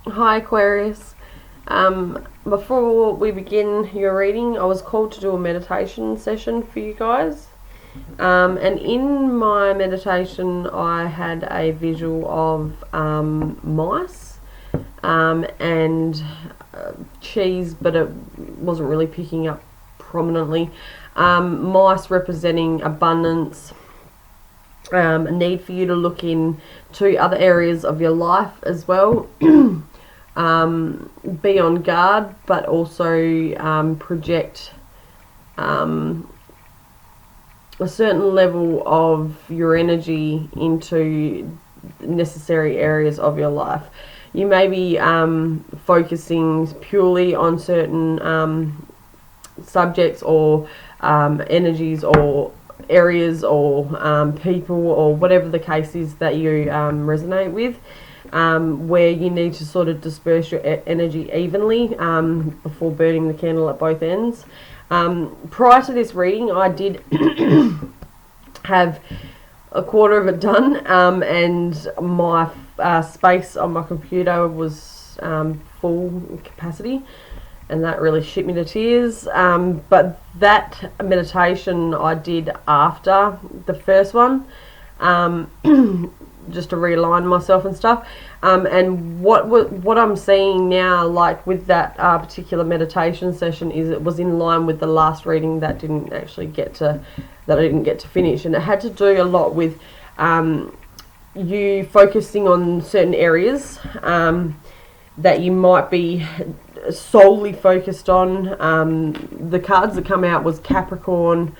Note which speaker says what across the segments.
Speaker 1: Hi Aquarius. Before we begin your reading, I was called to do a meditation session for you guys. And in my meditation, I had a visual of mice and cheese, but it wasn't really picking up prominently. Mice representing abundance, a need for you to look into other areas of your life as well. Be on guard, but also project a certain level of your energy into necessary areas of your life. You may be focusing purely on certain subjects or energies or areas or people or whatever the case is that you resonate with, where you need to sort of disperse your energy evenly before burning the candle at both ends. Prior to this reading, I did have a quarter of it done, and my space on my computer was full capacity, and that really shit me to tears. But that meditation I did after the first one, just to realign myself and stuff. And what I'm seeing now, like with that particular meditation session, is it was in line with the last reading that I didn't get to finish, and it had to do a lot with you focusing on certain areas that you might be solely focused on. The cards that come out was Capricorn,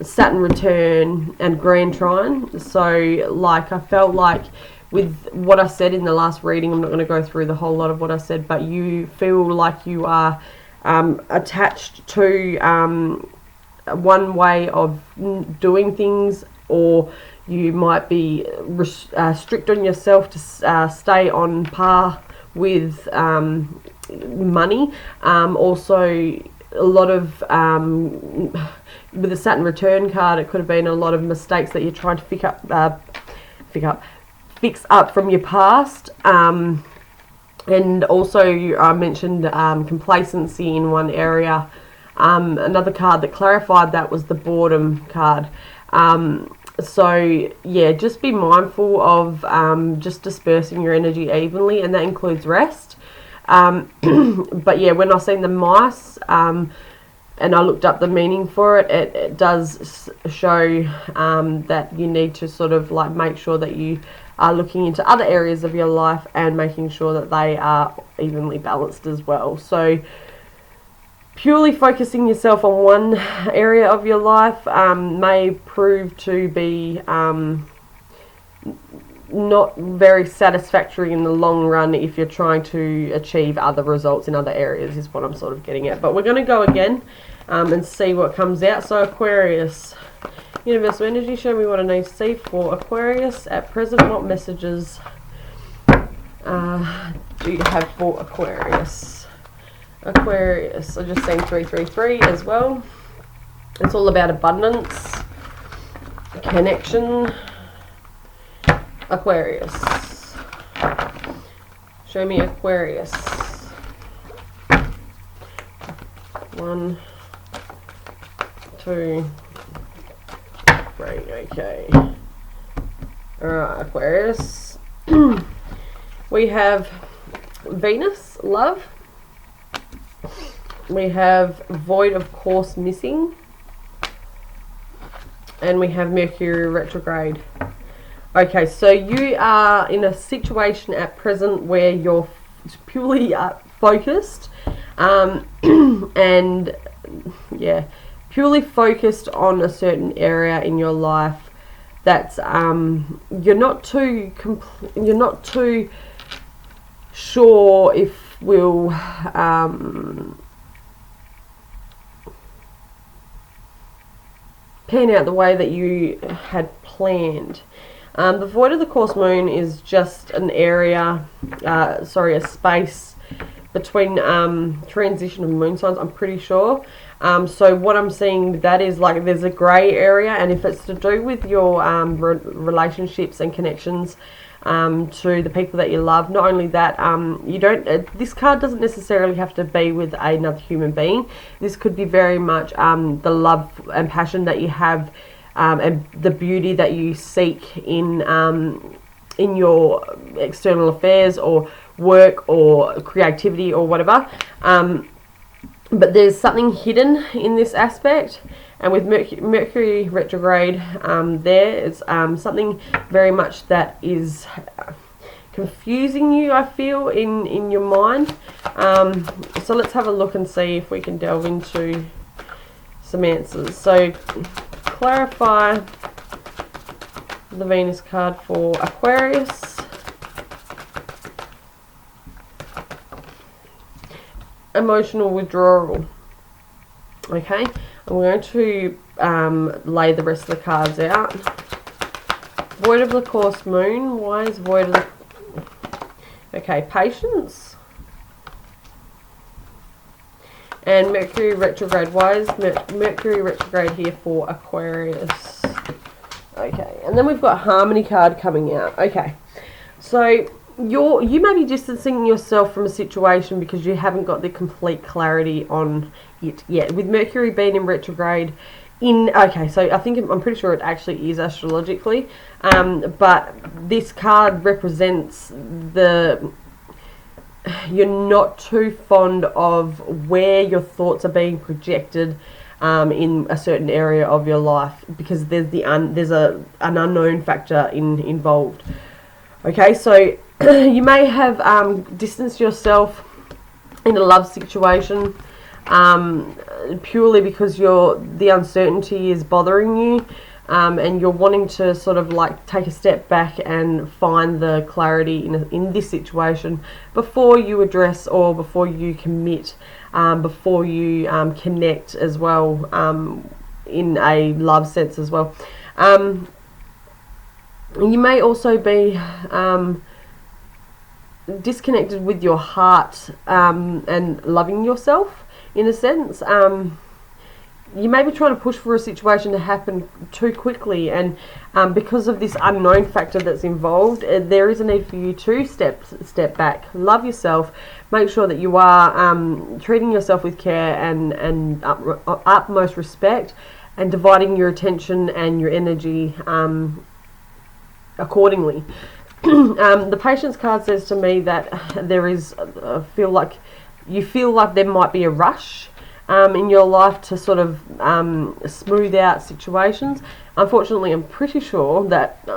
Speaker 1: Saturn return, and Grand Trine. So like I felt like with what I said in the last reading, I'm not going to go through the whole lot of what I said, but you feel like you are attached to one way of doing things, or you might be strict on yourself to stay on par with money. Also, a lot of with the Saturn return card, it could have been a lot of mistakes that you're trying to fix up from your past. And also, I mentioned complacency in one area. Another card that clarified that was the boredom card. So yeah, just be mindful of just dispersing your energy evenly, and that includes rest. But yeah, when I seen the mice, and I looked up the meaning for it, it does show that you need to sort of like make sure that you are looking into other areas of your life and making sure that they are evenly balanced as well. So purely focusing yourself on one area of your life may prove to be not very satisfactory in the long run if you're trying to achieve other results in other areas, is what I'm sort of getting at. But we're going to go again and see what comes out. So Aquarius, universal energy, show me what I need to see for Aquarius at present. What messages do you have for Aquarius? Aquarius, I just seen 333 as well. It's all about abundance, connection. Aquarius, show me Aquarius. 1, 2, 3. Okay. Alright, Aquarius. We have Venus, love. We have void of course missing. And we have Mercury Retrograde. Okay, so you are in a situation at present where you're purely focused, and yeah, purely focused on a certain area in your life that's you're not too sure if will pan out the way that you had planned. The void of the course moon is just an area, a space between transition of moon signs, I'm pretty sure. So what I'm seeing with that is like there's a grey area, and if it's to do with your relationships and connections, to the people that you love. Not only that, you don't. This card doesn't necessarily have to be with another human being. This could be very much the love and passion that you have, and the beauty that you seek in your external affairs or work or creativity or whatever. But there's something hidden in this aspect, and with Mercury retrograde, there is something very much that is confusing you, I feel, in your mind. So let's have a look and see if we can delve into some answers. So clarify the Venus card for Aquarius. Emotional withdrawal. Okay, I'm going to lay the rest of the cards out. Void of the course moon. Why is void of the... Okay, patience. And Mercury retrograde. Why is Mercury retrograde here for Aquarius? Okay, and then we've got harmony card coming out. Okay, so you may be distancing yourself from a situation because you haven't got the complete clarity on it yet. With Mercury being in retrograde, okay, so I'm pretty sure it actually is astrologically, but this card represents you're not too fond of where your thoughts are being projected in a certain area of your life, because there's an unknown factor involved. Okay, so you may have distanced yourself in a love situation purely because the uncertainty is bothering you, and you're wanting to sort of like take a step back and find the clarity in this situation before you address or before you commit, before you connect as well, in a love sense as well. You may also be disconnected with your heart and loving yourself in a sense. You may be trying to push for a situation to happen too quickly, and because of this unknown factor that's involved, there is a need for you to step back, love yourself, make sure that you are treating yourself with care and utmost respect, and dividing your attention and your energy accordingly. The patience card says to me that there is feel like there might be a rush in your life to sort of smooth out situations. Unfortunately, I'm pretty sure that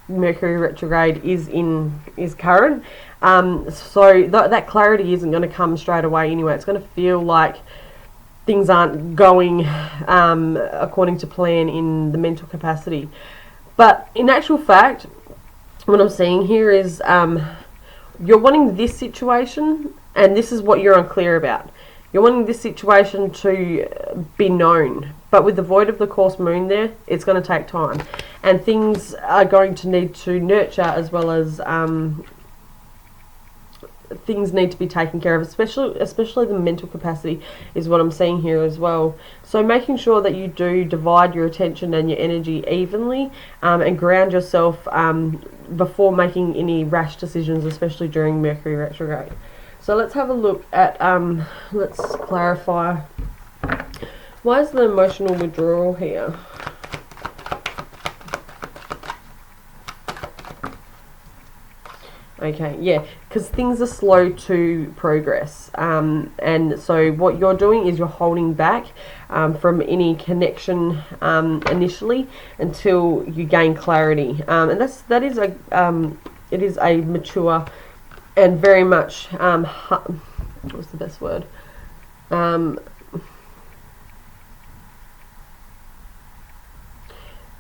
Speaker 1: Mercury retrograde is current, so that clarity isn't going to come straight away anyway. It's going to feel like things aren't going according to plan in the mental capacity. But in actual fact, what I'm seeing here is you're wanting this situation, and this is what you're unclear about. You're wanting this situation to be known, but with the void of the course moon there, it's going to take time, and things are going to need to nurture as well as things need to be taken care of, especially the mental capacity is what I'm seeing here as well. So making sure that you do divide your attention and your energy evenly, and ground yourself before making any rash decisions, especially during Mercury retrograde. So let's have a look at, let's clarify, why is the emotional withdrawal here? Okay, yeah, because things are slow to progress, and so what you're doing is you're holding back from any connection initially until you gain clarity, and it is a mature and very much what's the best word?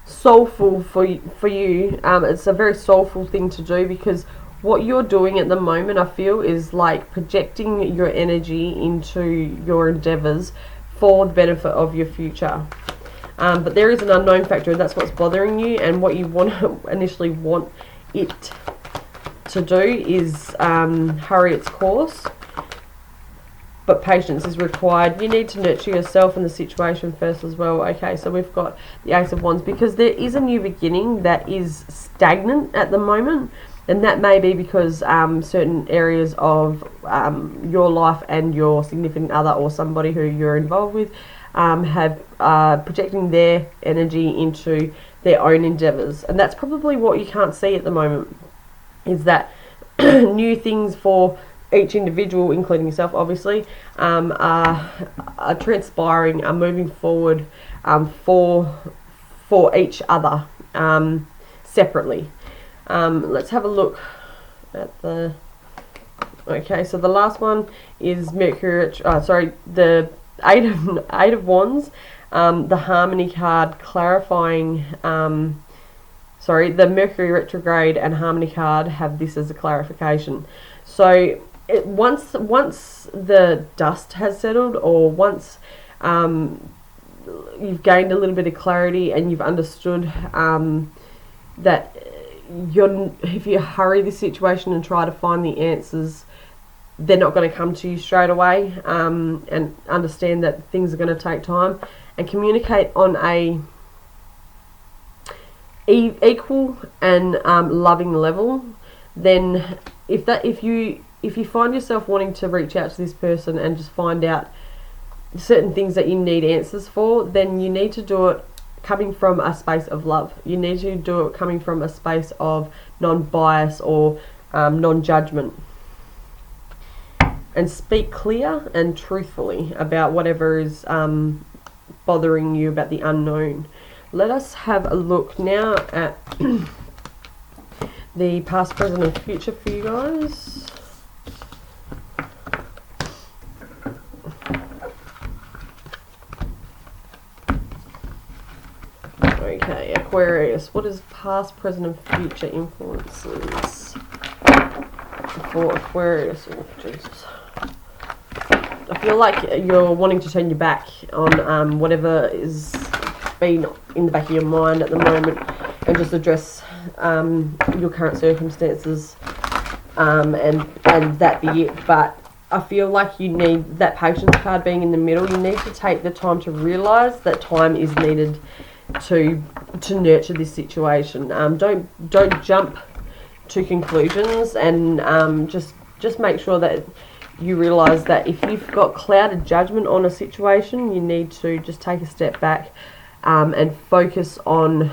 Speaker 1: Soulful for you. It's a very soulful thing to do, because what you're doing at the moment, I feel, is like projecting your energy into your endeavors for the benefit of your future. But there is an unknown factor, and that's what's bothering you, and what you initially want it to do is hurry its course, but patience is required. You need to nurture yourself in the situation first as well. Okay, so we've got the Ace of Wands, because there is a new beginning that is stagnant at the moment. And that may be because certain areas of your life and your significant other or somebody who you're involved with have projecting their energy into their own endeavours. And that's probably what you can't see at the moment, is that new things for each individual, including yourself obviously, are transpiring, are moving forward for each other separately. Let's have a look at the... Okay, so the last one is Mercury, the Eight of Wands, the Harmony card clarifying, the Mercury Retrograde and Harmony card have this as a clarification. So once the dust has settled, or once you've gained a little bit of clarity and you've understood that if you hurry this situation and try to find the answers, they're not going to come to you straight away, and understand that things are going to take time, and communicate on a equal and loving level, then if you find yourself wanting to reach out to this person and just find out certain things that you need answers for, then you need to do it coming from a space of love. You need to do it coming from a space of non-bias or non-judgment, and speak clear and truthfully about whatever is bothering you about the unknown. Let us have a look now at the past, present and future for you guys. Okay, Aquarius, what is past, present and future influences for Aquarius? Oh, Jesus. I feel like you're wanting to turn your back on whatever is being in the back of your mind at the moment, and just address your current circumstances, and that be it. But I feel like you need that patience card being in the middle. You need to take the time to realise that time is needed to nurture this situation. Don't jump to conclusions, and just make sure that you realise that if you've got clouded judgment on a situation, you need to just take a step back and focus on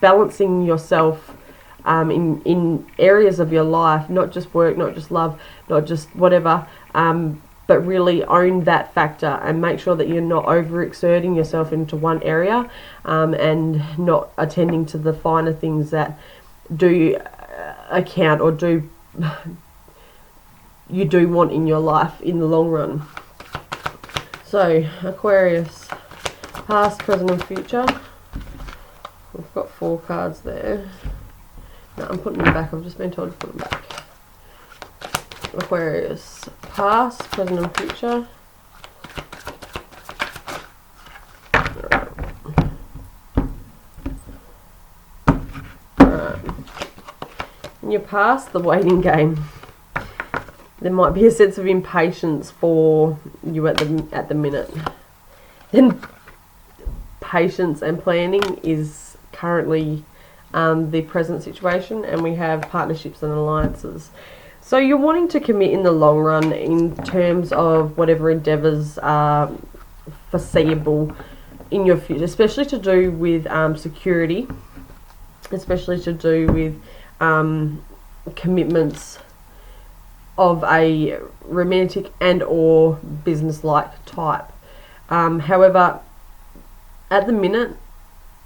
Speaker 1: balancing yourself in areas of your life, not just work, not just love, not just whatever, but really own that factor and make sure that you're not overexerting yourself into one area, and not attending to the finer things that do account or you do want in your life in the long run. So Aquarius, past, present and future. We've got 4 cards there. No, I'm putting them back. I've just been told to put them back. Aquarius, past, present and future. Alright. In your past, the waiting game. There might be a sense of impatience for you at the minute. Then patience and planning is currently the present situation, and we have partnerships and alliances. So you're wanting to commit in the long run in terms of whatever endeavours are foreseeable in your future, especially to do with security, especially to do with commitments of a romantic and or business-like type. However, at the minute,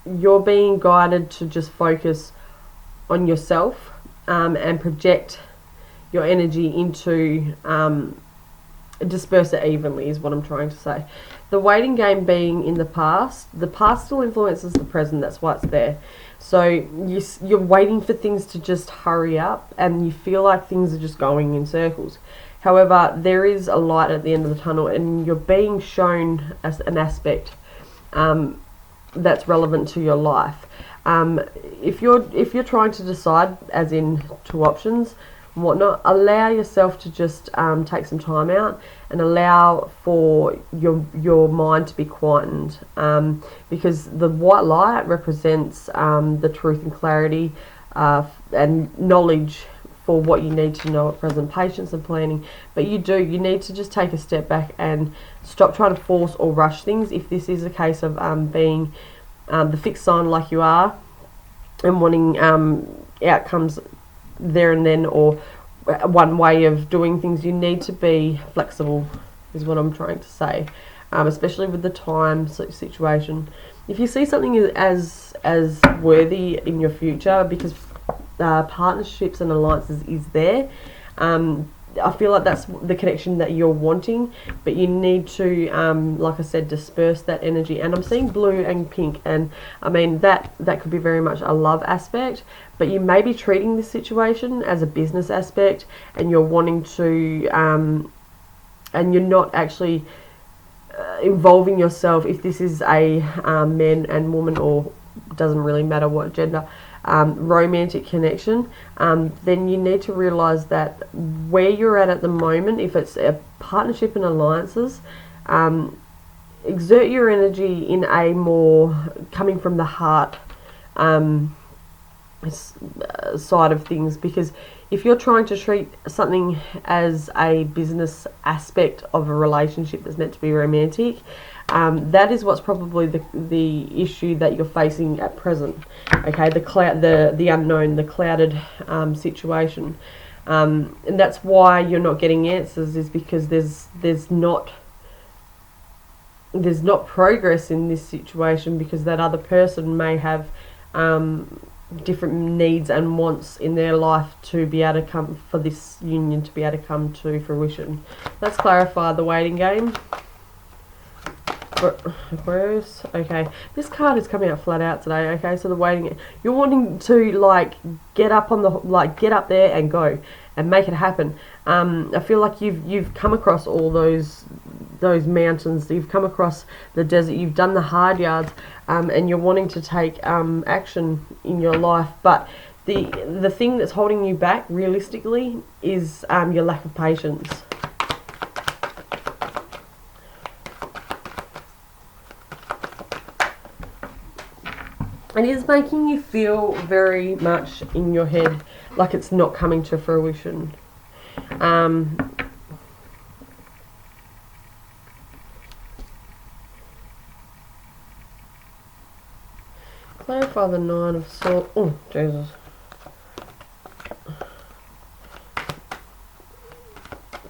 Speaker 1: you're being guided to just focus on yourself, and project your energy into disperse it evenly is what I'm trying to say. The waiting game being in the past still influences the present, that's why it's there. So you're waiting for things to just hurry up, and you feel like things are just going in circles. However, there is a light at the end of the tunnel, and you're being shown as an aspect that's relevant to your life. If you're trying to decide, as in 2 options and whatnot, allow yourself to just take some time out and allow for your mind to be quietened, because the white light represents the truth and clarity, and knowledge for what you need to know at present, patience and planning. But you need to just take a step back and stop trying to force or rush things. If this is a case of being the fixed sign like you are, and wanting outcomes there and then, or one way of doing things, you need to be flexible, is what I'm trying to say, especially with the time situation. If you see something as worthy in your future, because partnerships and alliances is there, I feel like that's the connection that you're wanting, but you need to, like I said, disperse that energy. And I'm seeing blue and pink, and I mean that could be very much a love aspect, but you may be treating this situation as a business aspect, and you're wanting to, and you're not actually involving yourself. If this is a man and woman, or doesn't really matter what gender, romantic connection, then you need to realize that where you're at the moment, if it's a partnership and alliances, exert your energy in a more coming from the heart side of things, because if you're trying to treat something as a business aspect of a relationship that's meant to be romantic, that is what's probably the issue that you're facing at present. Okay, the unknown, the clouded situation, and that's why you're not getting answers, is because there's not progress in this situation, because that other person may have different needs and wants in their life to be able to come, for this union to be able to come to fruition. Let's clarify the waiting game for Aquarius. Okay, this card is coming out flat out today. Okay, so the waiting, you're wanting to like get up there and go and make it happen. I feel like you've come across all those mountains, you've come across the desert, you've done the hard yards, and you're wanting to take action in your life, but the thing that's holding you back realistically is your lack of patience. It is making you feel very much in your head like it's not coming to fruition. Clarify the Nine of Swords. Oh, Jesus.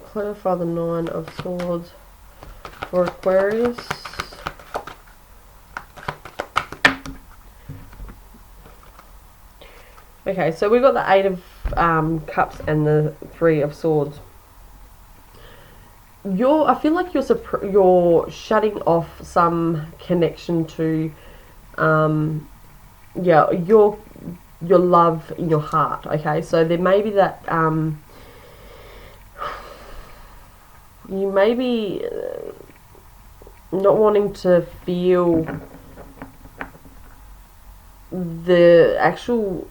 Speaker 1: Clarify the Nine of Swords for Aquarius. Okay, so we've got the Eight of Cups and the Three of Swords. I feel like you're shutting off some connection to, your love in your heart. Okay, so there may be that you may be not wanting to feel the actual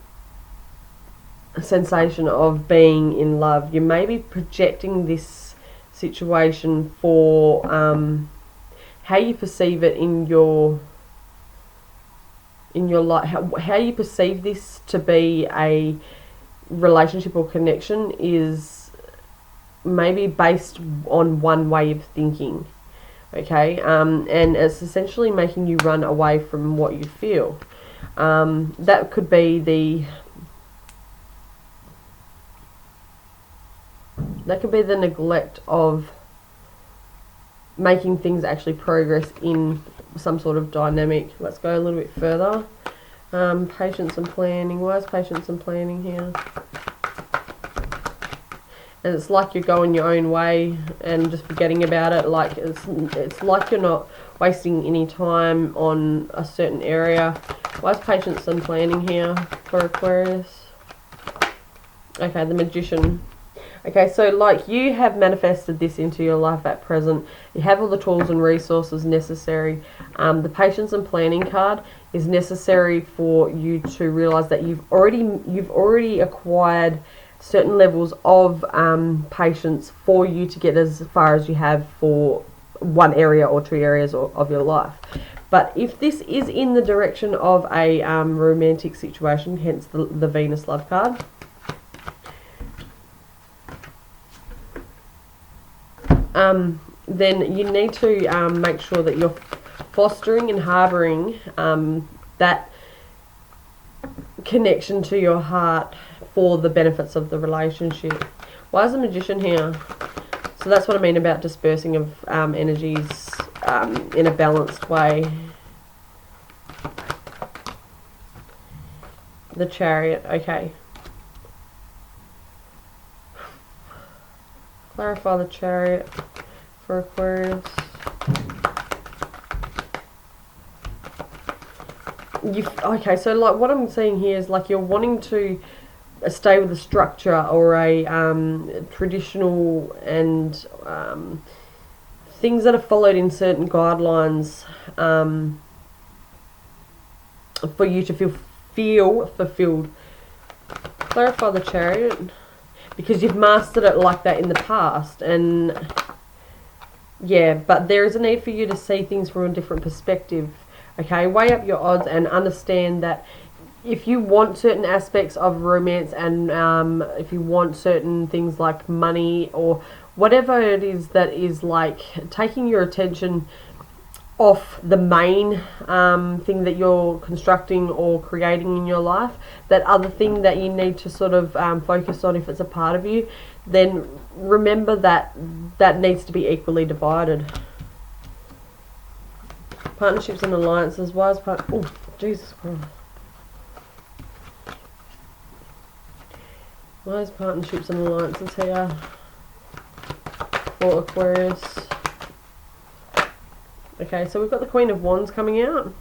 Speaker 1: sensation of being in love. You may be projecting this situation for how you perceive it in your life. How you perceive this to be a relationship or connection is maybe based on one way of thinking. Okay, and it's essentially making you run away from what you feel. That could be the neglect of making things actually progress in some sort of dynamic. Let's go a little bit further. Patience and planning. Why is patience and planning here? And it's like you're going your own way and just forgetting about it. Like it's like you're not wasting any time on a certain area. Why is patience and planning here for Aquarius? Okay, the Magician. Okay, so like you have manifested this into your life at present. You have all the tools and resources necessary. The patience and planning card is necessary for you to realize that you've already acquired certain levels of patience for you to get as far as you have for one area or two areas of your life. But if this is in the direction of a romantic situation, hence the Venus love card, then you need to make sure that you're fostering and harbouring that connection to your heart for the benefits of the relationship. Why is the Magician here? So that's what I mean about dispersing of energies in a balanced way. The Chariot, okay. Clarify the Chariot for Aquarius. Okay, so like what I'm seeing here is like you're wanting to stay with a structure or a traditional and things that are followed in certain guidelines for you to feel fulfilled. Clarify the Chariot, because you've mastered it like that in the past, and yeah, but there is a need for you to see things from a different perspective. Okay, weigh up your odds and understand that if you want certain aspects of romance and if you want certain things like money or whatever it is that is like taking your attention off the main thing that you're constructing or creating in your life, that other thing that you need to sort of focus on if it's a part of you, then remember that that needs to be equally divided. Partnerships and alliances. Why is oh, Jesus Christ. Why is partnerships and alliances here for Aquarius? Okay, so we've got the Queen of Wands coming out.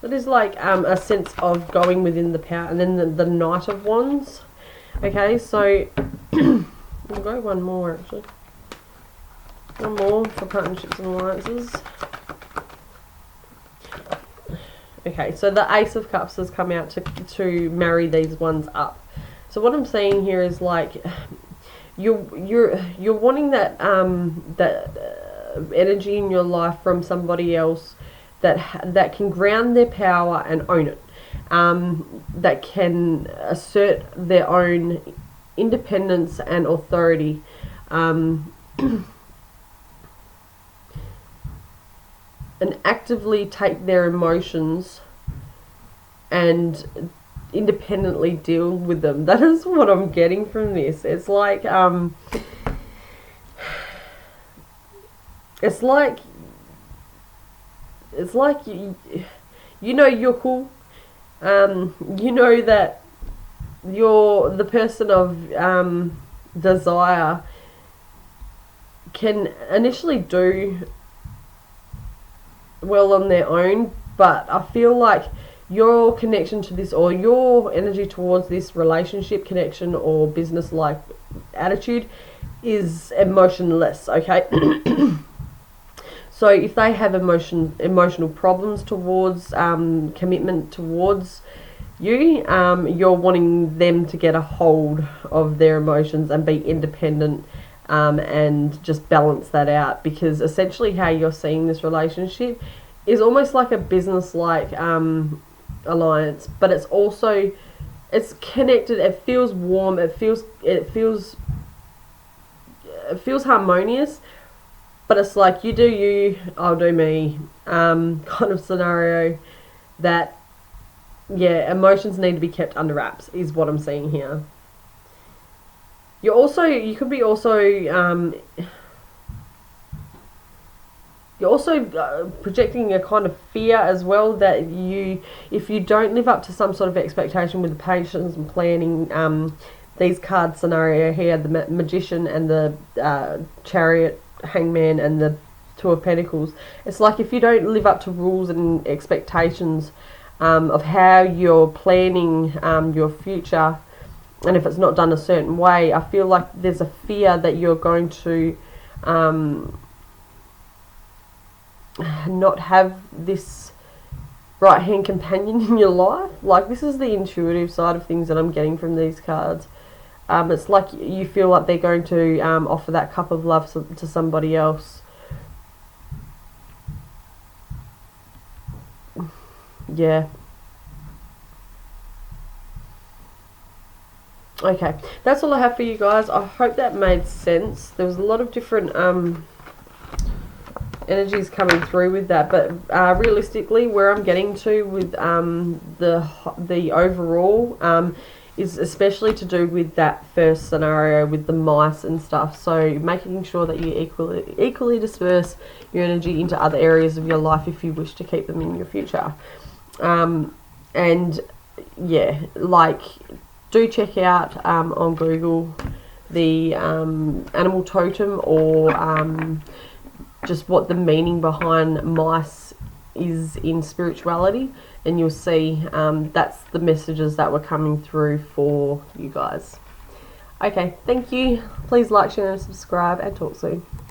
Speaker 1: That is like a sense of going within the power, and then the Knight of Wands. Okay, so we'll go one more actually. One more for partnerships and alliances. Okay, so the Ace of Cups has come out to marry these ones up. So what I'm seeing here is like you're wanting that energy in your life from somebody else that can ground their power and own it, that can assert their own independence and authority, and actively take their emotions and independently deal with them. That is what I'm getting from this. It's like you know you're cool. You know that you're the person of desire can initially do well on their own, but I feel like your connection to this, or your energy towards this relationship connection or business like attitude, is emotionless. Okay. So if they have emotional problems towards commitment towards you, you're wanting them to get a hold of their emotions and be independent, and just balance that out, because essentially how you're seeing this relationship is almost like a business like alliance, but it's also, it's connected, it feels warm, it feels harmonious, but it's like you do you, I'll do me, kind of scenario that, yeah, emotions need to be kept under wraps is what I'm seeing here. You could be also you're also projecting a kind of fear as well, that if you don't live up to some sort of expectation with the patience and planning, these card scenario here, the Magician and the Chariot, Hangman and the Two of Pentacles, it's like if you don't live up to rules and expectations of how you're planning your future, and if it's not done a certain way, I feel like there's a fear that you're going to not have this right hand companion in your life. Like, this is the intuitive side of things that I'm getting from these cards. It's like you feel like they're going to offer that cup of love to somebody else. Yeah. Okay, that's all I have for you guys. I hope that made sense. There was a lot of different energies coming through with that, but realistically, where I'm getting to with the overall is especially to do with that first scenario with the mice and stuff. So making sure that you equally disperse your energy into other areas of your life if you wish to keep them in your future. And yeah, like, do check out on Google the animal totem, or just what the meaning behind mice is in spirituality, and you'll see that's the messages that were coming through for you guys. Okay, thank you. Please like, share and subscribe, and talk soon.